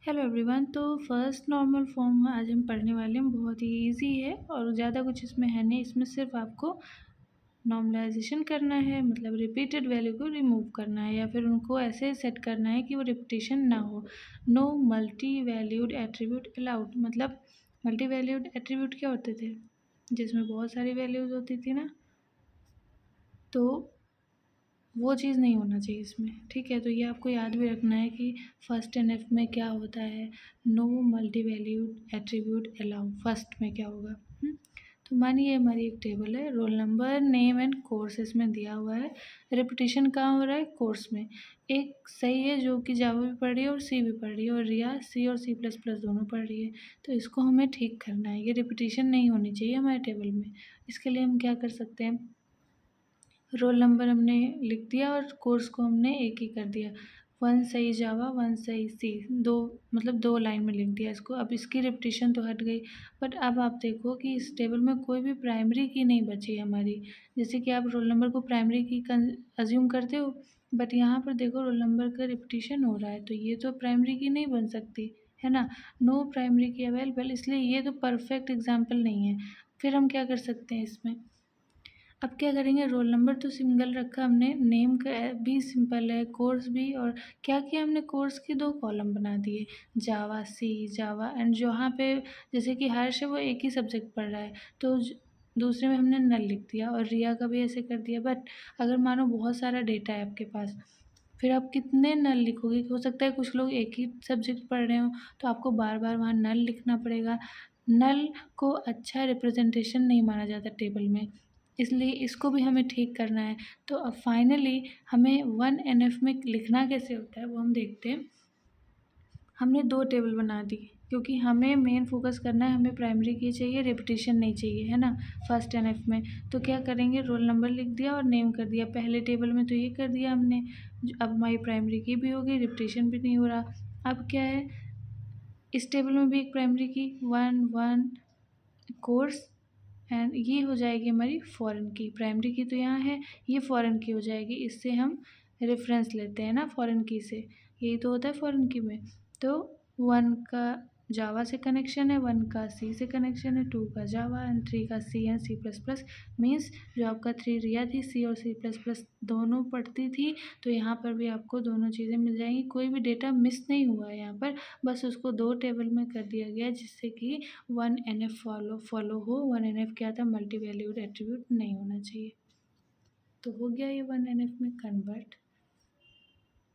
Hello everyone. तो first normal form आज हम पढ़ने वाले हैं। बहुत ही इजी है और ज़्यादा कुछ इसमें है नहीं। इसमें सिर्फ आपको नॉर्मलाइजेशन करना है, मतलब रिपीटेड वैल्यू को रिमूव करना है या फिर उनको ऐसे सेट करना है कि वो रिपीटेशन ना हो। No multi valued attribute allowed. मतलब मल्टी वैल्यूड एट्रीब्यूट क्या होते थे, जिसमें बहुत सारी वैल्यूज होती थी ना, तो वो चीज़ नहीं होना चाहिए इसमें। ठीक है, तो ये आपको याद भी रखना है कि फर्स्ट एनएफ में क्या होता है। No multi valued attribute allow, first में क्या होगा। तो मानिए हमारी एक टेबल है, roll number, name and course इसमें दिया हुआ है। रिपीटेशन कहाँ हो रहा है, कोर्स में। एक सही है जो कि जावा भी पढ़ रही है और सी भी पढ़ रही है, और रिया सी और सी प्लस प्लस दोनों पढ़ रही है। तो इसको हमें ठीक करना है, ये रिपीटेशन नहीं होनी चाहिए हमारे टेबल में। इसके लिए हम क्या कर सकते हैं, रोल नंबर हमने लिख दिया और कोर्स को हमने एक ही कर दिया। वन सही जावा, वन सही सी, दो मतलब दो लाइन में लिख दिया इसको। अब इसकी रिपीटेशन तो हट गई, बट अब आप देखो कि इस टेबल में कोई भी प्राइमरी की नहीं बची है हमारी। जैसे कि आप रोल नंबर को प्राइमरी की अज्यूम करते हो, बट यहाँ पर देखो रोल नंबर का रिपीटेशन हो रहा है, तो ये तो प्राइमरी की नहीं बन सकती है ना। नो प्राइमरी की अवेलेबल, इसलिए ये तो परफेक्ट एग्जाम्पल नहीं है। फिर हम क्या कर सकते हैं इसमें, अब क्या करेंगे, रोल नंबर तो सिंगल रखा हमने, नेम का भी सिंपल है, कोर्स भी। और क्या किया हमने, कोर्स के दो कॉलम बना दिए, जावा सी जावा एंड। जहाँ पे जैसे कि हर्ष है वो एक ही सब्जेक्ट पढ़ रहा है, तो दूसरे में हमने नल लिख दिया, और रिया का भी ऐसे कर दिया। बट अगर मानो बहुत सारा डेटा है आपके पास, फिर आप कितने नल लिखोगे। हो सकता है कुछ लोग एक ही सब्जेक्ट पढ़ रहे हो, तो आपको बार बार वहाँ नल लिखना पड़ेगा। नल को अच्छा रिप्रेजेंटेशन नहीं माना जाता टेबल में, इसलिए इसको भी हमें ठीक करना है। तो अब फाइनली हमें वन एनएफ में लिखना कैसे होता है वो हम देखते हैं। हमने दो टेबल बना दी, क्योंकि हमें मेन फोकस करना है, हमें प्राइमरी की चाहिए, रिपीटेशन नहीं चाहिए, है ना, फर्स्ट एनएफ में। तो क्या करेंगे, रोल नंबर लिख दिया और नेम कर दिया पहले टेबल में, तो ये कर दिया हमने। अब हमारी प्राइमरी की भी हो गई, रिपीटेशन भी नहीं हो रहा। अब क्या है, इस टेबल में भी एक प्राइमरी की, वन वन कोर्स, एंड ये हो जाएगी हमारी फॉरेन की। प्राइमरी की तो यहाँ है, ये फॉरेन की हो जाएगी। इससे हम रेफरेंस लेते हैं ना फॉरेन की से, यही तो होता है फॉरेन की में। तो वन का जावा से कनेक्शन है, वन का सी से कनेक्शन है, टू का जावा एंड थ्री का C and C plus plus. Means जो आपका थ्री रिया थी, सी और सी प्लस प्लस दोनों पढ़ती थी, तो यहाँ पर भी आपको दोनों चीज़ें मिल जाएंगी। कोई भी डेटा मिस नहीं हुआ है यहाँ पर, बस उसको दो टेबल में कर दिया गया, जिससे कि वन एन एफ फॉलो हो। वन एन एफ क्या था, मल्टी वैल्यूड एट्रीब्यूट नहीं होना चाहिए। तो हो गया ये वन एन एफ में कन्वर्ट।